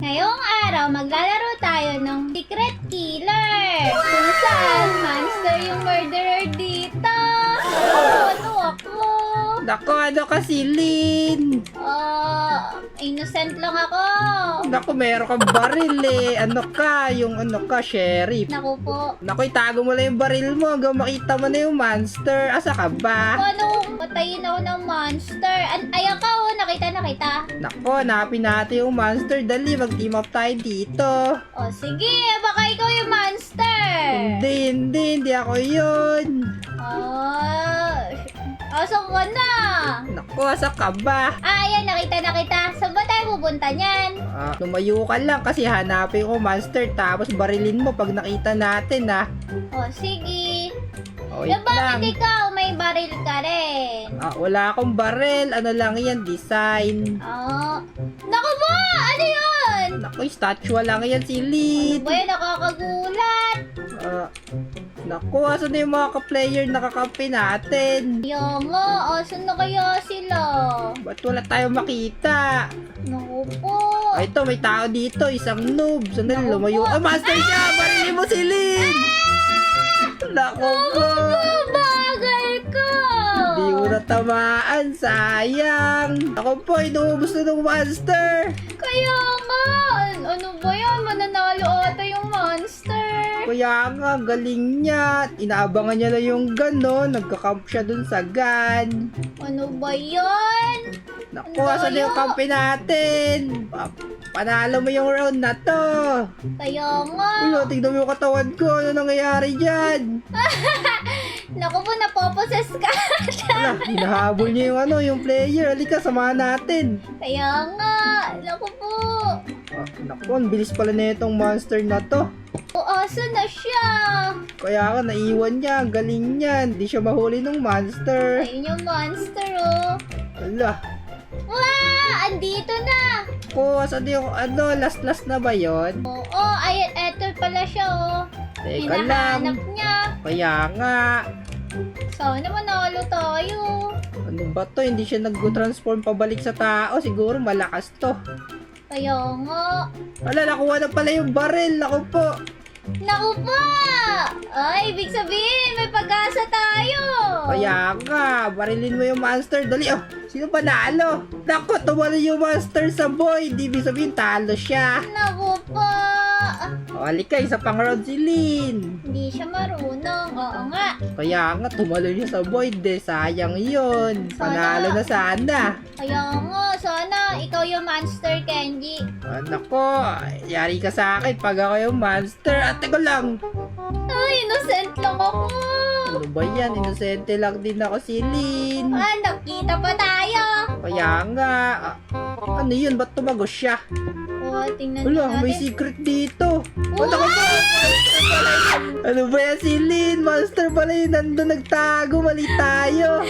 Ngayong araw, maglalaro tayo ng Secret Killer. Kung saan, monster yung murderer dito. Ako. Nako, ano ka, Lynn? Innocent lang ako. Nako, meron kang baril eh. Ano ka? Yung ano ka, sheriff. Naku po. Nako, itago mo lang yung baril mo hanggang makita mo na yung monster. Asa ka ba? Paano patayin ako ng monster? Ayan ka, oh. Nakita. Nako, hanapin natin yung monster. Dali, mag-team up tayo dito. O, sige. Baka ikaw yung monster. Hindi ako yun. Asan ka na? Nako, asa ka ba? Ayan, nakita. Saan ba tayo pupunta niyan? Lumayo ka lang kasi hanapin ko monster tapos barilin mo pag nakita natin O, sige. O, wait Bakit lang. ikaw may baril ka rin? Wala akong baril. Ano lang yan, design. Naku ba? Ano yun? Naku, statue lang yan, Ano Lynn. ba yun? Nakakagulat. Naku, asan na yung mga ka-player na kakampi natin? Kaya nga, asan na kaya sila? Ba't wala tayong makita? Naku po. Ito, may tao dito. Isang noob. Sandali, Naku lumayo. po. Master siya! Barilin mo si Lynn! Naku po! Bagal ko. Hindi mo natamaan. Sayang! Ako po, inuubos na ng monster! Kaya nga. Ano ba yan? Mananalo ata yung monster. Kaya nga, galing niya. Inaabangan niya lang yung gun, no? Nagka-camp siya dun sa gun. Ano ba yan? Naku, Ang asan na yung layo. kampi natin? Panalo mo yung round na to. Kaya nga. Ulo, tignan mo yung katawan ko. Ano nangyayari dyan? Naku po, napoposes ka. Wala, hinahabol niya yung yung player. Halika, samahan natin. Kaya nga. Naku po. Naku, ang bilis pala na itong monster na to. O, asan na siya? Kaya ka, naiwan niya. Ang galing niyan. Di siya mahuli ng monster. Ayun yung monster, oh. Ala. Andito na. Asan yung last na ba yon? Oo, ayun, eto pala siya, oh. Teka Hinahanap lang. niya. Kaya nga. Sana manalo tayo. Ano ba to? Hindi siya nag-transform pabalik sa tao. Siguro malakas to. Kaya nga. Wala, nakuha na pala yung baril. Naku po. Naku po! Ay, ibig sabihin, may pag-asa tayo. Kaya nga, barilin mo yung monster. Dali, sino pa nalo? Naku, tumalo yung monster sa boy. Di ibig sabihin, talo siya. Naku po. Halika, isa pang round si Lynn. Hindi siya marunong. Oo nga. Kaya nga, tumalo niya sa boy. Sayang yun. Panalo na sana. Kaya nga, sana ikaw yung monster, Kenji. Nako, yari ka sa akin pag ako yung monster. At teka lang. Ay, innocent lang ako. Ano ba yan? Inosente lang din ako si Lynn. Nakita pa tayo. Kaya nga. Ano yun? Ba't tumagos siya? Tingnan Wala, may natin. secret dito. Wow! Ano ba yan si Lynn? Monster pala yun. Nandun nagtago. Mali tayo.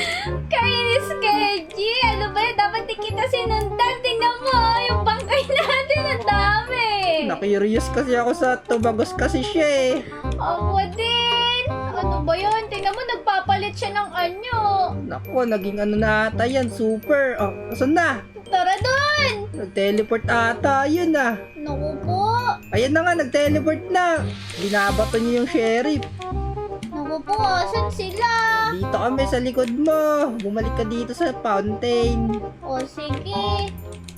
Kainis, Kenji. Ano ba yun? Dapat di kita sinundan. Tingnan mo, yung bangkay natin. Ang dami. Na-curious kasi ako sa tumagos kasi siya eh. Ako din. Ano ba yun? Tingnan mo, nagpapalit siya ng anyo. Nako, naging na ata yan. Super. Asan na? Tara doon. Nag-teleport ata. Yun Naku po. Ayan na nga, nag-teleport na. Binabato niyo yung sheriff. Naku po, asan sila? Dito kami sa likod mo. Bumalik ka dito sa fountain. O, sige.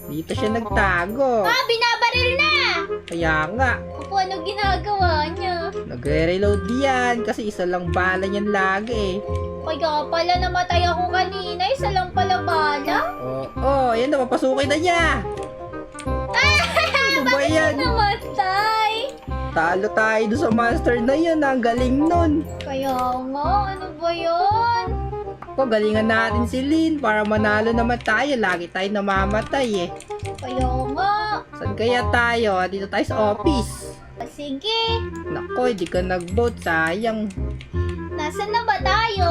Dito siya nagtago. Binabaril na. Kaya nga, Opo, ano ginagawa niya? nagre-reload yan kasi isa lang bala niyan lagi eh. Kaya pala namatay ako kanina. Isa lang pala bala. Ayan na, papasukin na niya. Ano ba yan? Namatay. Talo tayo doon sa monster na yun. Ang galing nun. Kaya nga, ano ba yun? Galingan natin si Lynn para manalo naman tayo. Lagi tayo namamatay eh. Kaya nga. Saan kaya tayo? Dito tayo sa office. Sige. Nako, hindi ka nag-vote. Sayang. Nasaan na ba tayo?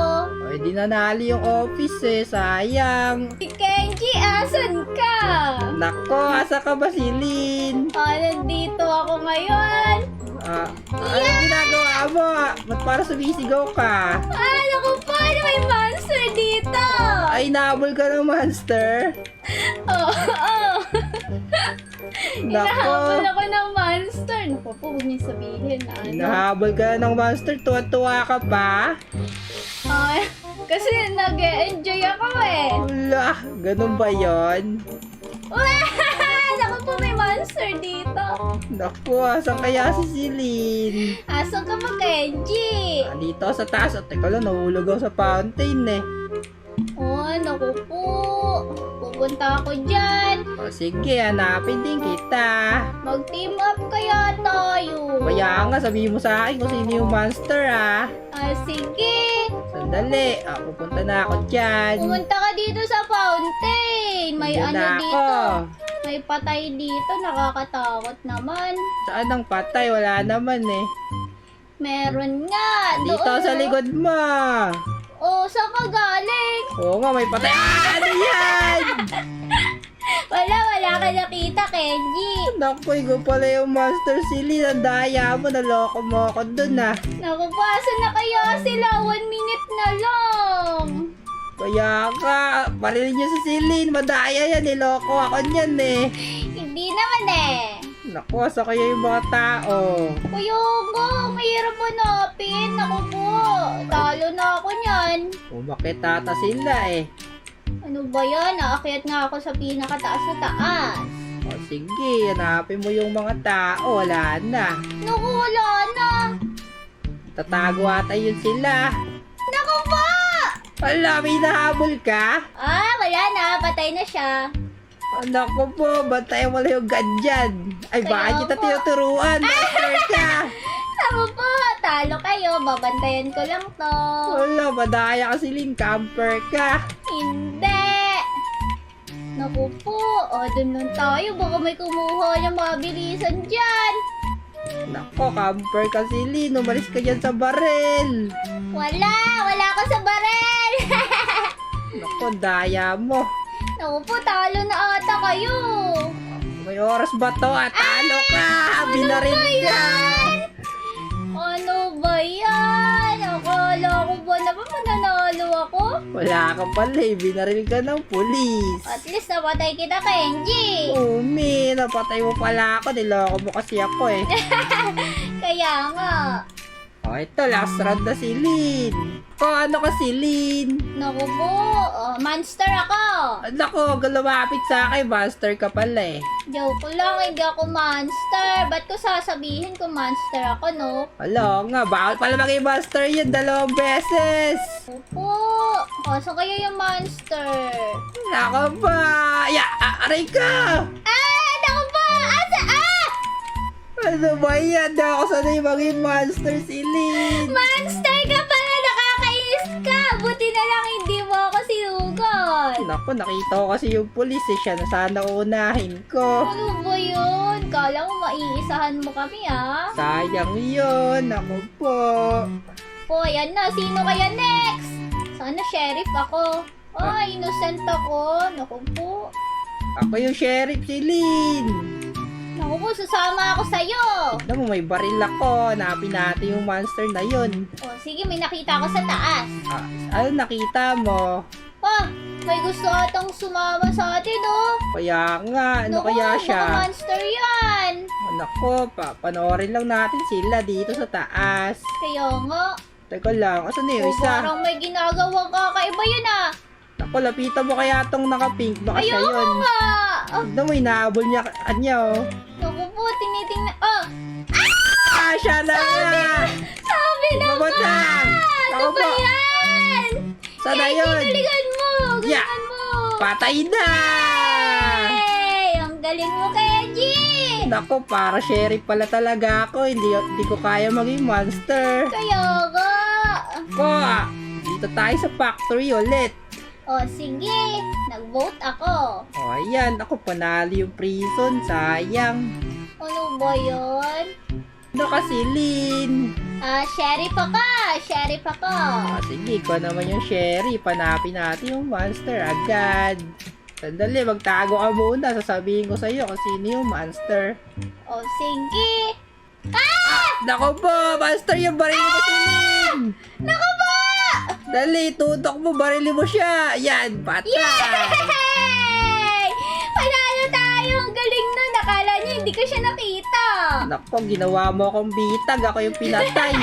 Di nanalo yung office eh. Sayang. Si Kenji, asan ka? Nako, asa ka ba si Lynn? Nandito ako ngayon. Ano ginagawa mo? Ba't para sumisigaw ka? Naku po, may monster dito. Ay, nahabol ka ng monster? Oo. Hinahabol Nako, ako ng monster. Naku po, huwag niyo sabihin na ano. nahabol ka na ng monster. Tuwa-tuwa ka pa. Ay, kasi nag-enjoy ako eh. Wala, ganun ba yon? Wah! Naku po, may monster dito. Naku, asan kaya si Celine? Asan ka ba, Kenji? Dito sa taas. At teka lang, nahulog ako sa fountain eh. Oh, naku po. Pupunta ako dyan. O sige, hanapin din kita. Mag-team up kaya tayo. Kaya nga, sabihin mo sa akin kung sino yung monster ah. Ah, sige. Sandali, pupunta na ako dyan. Pumunta ka dito sa fountain. May Andyan ano na ako. dito. May patay dito. Nakakatakot naman. Saan ang patay? Wala naman eh. Meron nga. Dito Doon, sa likod mo. Oh, saan ka galing? Oo nga, may patay. Ano yan? Wala ka nakita, Kenji. Naku, ikaw pala yung monster silly. Ang daya mo, naloko mo ako dun ah. Naku, asan na kaya sila? 1 minute na lang. Kaya ka, parilin niyo si Celine. Madaya yan, niloko ako niyan eh. Hindi naman eh. Naku, asa kaya yung mga tao? Kuya nga, mahirap hanapin. Naku po, talo na ako niyan. Umakit ata sila eh. Ano ba yan? Naakyat nga ako sa pinakataas na taas. O sige, hanapin mo yung mga tao. Wala na. Naku, wala na. Tatago ata yun sila. Naku po! Wala, may nahabol ka? Ah, wala na. Patay na siya. Naku po, bantayan mo lang yung ganyan. Ay, Kaya bakit kita po. tinuturuan? Master ka! Naku po, talo kayo. Babantayan ko lang to. Wala, madaya ka Celine. Camper ka. Hindi. Naku po. O, dun nun tayo. Baka may kumuha ng mabilisan dyan. Naku, camper ka Celine. Umalis ka dyan sa barel. Wala ako sa barel. Naku, daya mo. Naku po, talo na ata kayo. May oras ba to? Talo ka! Binaril ka! Ano ba yan? Akala ko ba na ba mananalo ako? Wala ka pala eh. Binaril ka ng pulis. At least napatay kita, Kenji. Umi, napatay mo pala ako. Niloko mo kasi ako eh. Kaya nga. O, ito, last round na si Lynn. Ano ka si Lynn? Naku po, monster ako. Nako, lumapit sa akin. Monster ka pala eh. Joke lang, hindi ako monster. Ba't ko sasabihin kung monster ako, no? Hala nga, bawal pala maging monster yun 2 beses. Opo, kaso kayo yung monster. Nako ba? Aray ka! Naku po, asa? Ano ba yan? Di ako sanay maging monster si Lynn. Monster ka pala, nakakainis ka. Buti na lang hindi mo ako sinugot. Naku, nakita ko kasi yung pulis eh. Siya na sana unahin ko. Ano ba yun? Kala mo maiisahan mo kami, ah. Sayang yun. Naku po. Po, ayan na. Sino kaya next? Sana sheriff ako. Ay, innocent ako. Naku po. Ako yung sheriff si Lynn. Naku po, susama ako sa'yo. Tignan mo, may baril ako. Hanapin natin yung monster na yun. O, sige, may nakita ako sa taas. Ano nakita mo? Oh, may gusto atang sumama sa atin, oh. Kaya nga, ano Naku, kaya baka siya? monster yan. Nako, panoorin lang natin sila dito sa taas. Kaya nga. Teka lang, asan na yung Oh, isa? parang may ginagawang kakaiba yun, ah. Nako, lapitan mo kaya tong naka-pink. Baka siya Ayoko yun. nga. Oh, Tignan mo, inaabol niya kanya, oh. naku po, tinitingnan. Oh, Siya na nga! sabi na Babot nga. lang. Ano Ako ba po. yan? Sana Kenji, yun? galingan mo. Yeah. Galingan mo. Patay na! Hey, ang galing mo, Kenji. Nako, para sheriff pala talaga ako. Hindi ko kaya maging monster. Kaya nga. Ko, dito tayo sa factory ulit. O, sige. Nag-vote ako. O, ayan. Ako, panalo yung prison. Sayang. Ano ba yun? Ano kasi, Lynn? Sheriff ako. Sheriff ako. Sige, ikaw naman yung sheriff. Hanapin natin yung monster agad. Sandali, magtago ka muna. Sasabihin ko sa'yo kung sino yung monster. O, sige. Nako po, monster yung barili mo si Lynn. Naku po! Dali, tutok mo, barili mo siya. Yan, patay. Yay! Panalo tayo! Ang galing nun! Nakala nyo hindi ko siya nakita. Nako, ginawa mo akong bitag. Ako yung pinatay.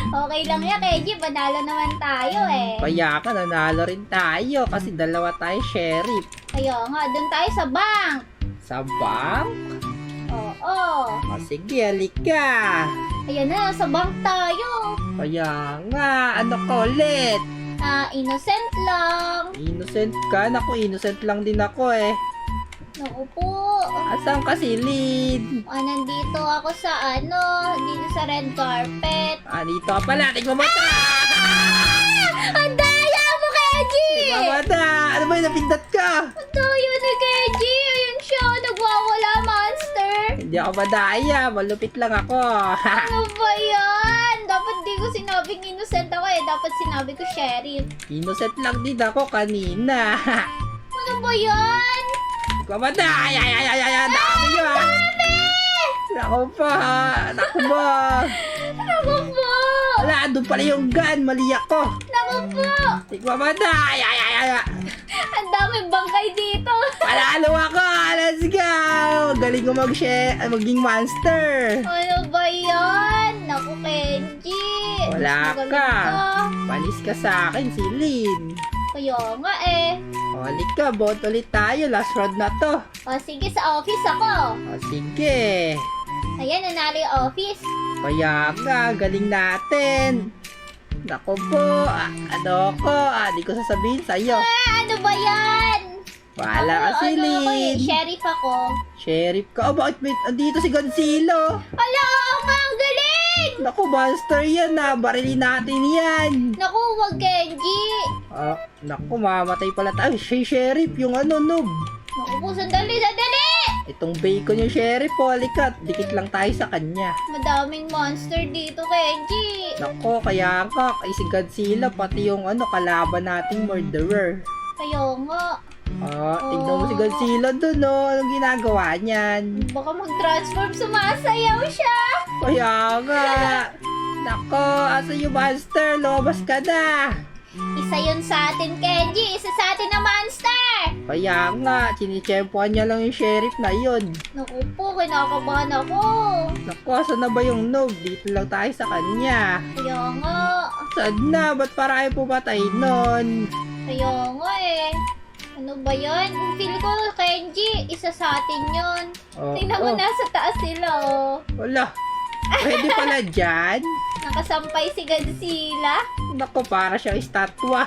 Okay lang yan, Kenji. Panalo naman tayo eh. Kaya ka, nanalo rin tayo kasi dalawa tayo sheriff. Kaya nga, doon tayo sa bank. Sa bank? Oo. Sige, halika. Ayan na, sa bank tayo. Kaya nga, ano ka ulit? Innocent lang. Innocent ka? Naku, innocent lang din ako eh. Naku po. Asan ka si Lid? Nandito ako sa dito sa red carpet. Dito ka pala. Tingnan mo ito. Ang daya mo, Kenji! Tingnan mo ito. Ano ba yung napindot ka? Ang daya ni Kenji! Ayun siya, nagwawala monster! Hindi ako madaya. Malupit lang ako. Ano ba yan? Dapat di ko sinabing innocent ako eh. Dapat sinabi ko sheriff. Innocent lang din ako kanina. Ano ba yan? Tingnan mo ito. Ay. Dami nyo ah. Naku pa. Naku ba. Naku po! Wala, doon pala yung gun. Mali ako. Naku po! Tingnan mo ito. Ay. Ang daming bangkay dito. Panalo ako! Let's go! Galing ko maging monster. Ano ba yan? Naku, Kenji. Wala Magaling ka. Panis ka sa akin, si Lin. Kaya nga eh. Halik ka, vote ulit tayo. Last round na to. Sige, sa office ako. Sige. Ayan, nanalo yung office. Kaya nga, galing natin. Nako po. Ano ko? Di ko sasabihin sa'yo. Ano ba yan? Wala ka si Ako Lin. sheriff ako. Sheriff ka. Bakit may andito si Godzilla? Ala, nga, ang galing! Naku, monster yan na. Barilin natin yan. Naku, wag Kenji. Naku, mamatay pala tayo. Sheriff, yung noob. Naku po, sandali! Itong bacon yung sheriff, halika. Dikit lang tayo sa kanya. Madaming monster dito, Kenji. Nako, kaya ka, kay si Godzilla, pati yung kalaban nating murderer. Kaya nga. Tignan mo si Godzilla dun, Anong ginagawa niyan? Baka mag-transform, sumasayaw siya. Kaya nga. Nako, asa yung monster? Lumabas ka na. Isa yun sa atin, Kenji. Isa sa atin na monster. Kaya nga, chinichempohan niya lang yung sheriff na yun. Naku po, kinakabahan ako. Naku, asa na ba yung noob? Dito lang tayo sa kanya. Kaya nga. Saan na? Ba't para ay pumatay nun? Kaya nga eh. Ano ba yan? Feel ko, Kenji, isa sa atin yun. Tingnan mo, nasa taas sila, oh. Wala. Pwede pala dyan? Nakasampay si Godzilla. Naku, para siyang estatwa.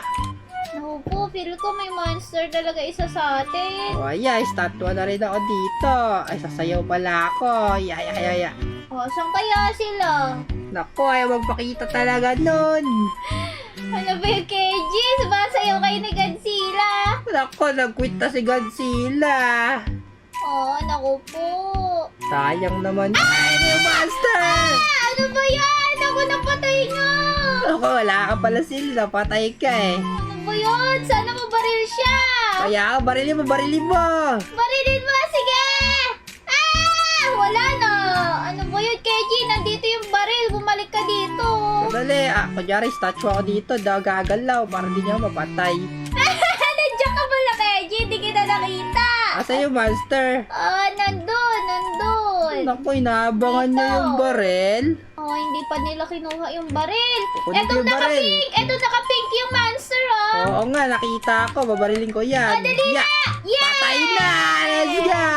Naku po, feel ko may monster talaga isa sa atin. Estatwa na rin ako dito. Ay, sasayaw pala ako. Yaya. Saan kaya sila? Naku, ayaw magpakita talaga nun. Ano ba yung KG? Sumasayaw kayo ni Godzilla. Naku, nag-quit na si Godzilla. Naku po. Sayang naman. Ay, yung monster! Ano ba yan? Ako napatay nyo. Naku, wala ka pala sila. Napatay ka eh. Ano ba yan? Sana mabaril siya. Kaya ka, barilin mo. Barilin mo, sige! Wala na. Ano ba yun, KG? Nandito yung baril. Bumalik ka dito. Sandali, kunyari, statue ako dito. Gagalaw para di niya mapatay. Nandiyan ka pala, KG. Hindi kita nakita. Asa yung monster? Nandun. Naku, inaabangan niya yung barel. Hindi pa nila kinuha yung baril. Kukunin ko yung baril. Eto naka-pink yung monster, Oo nga, nakita ko. Babarilin ko yan. Dali na! Yeah! Patay na! Let's go!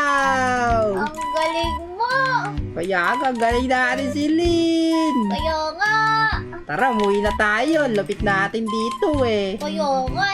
Ang galing mo. Kaya nga, galing natin si Lin. Kaya nga. Tara, umuwi na tayo. Lapit natin dito eh. Kaya nga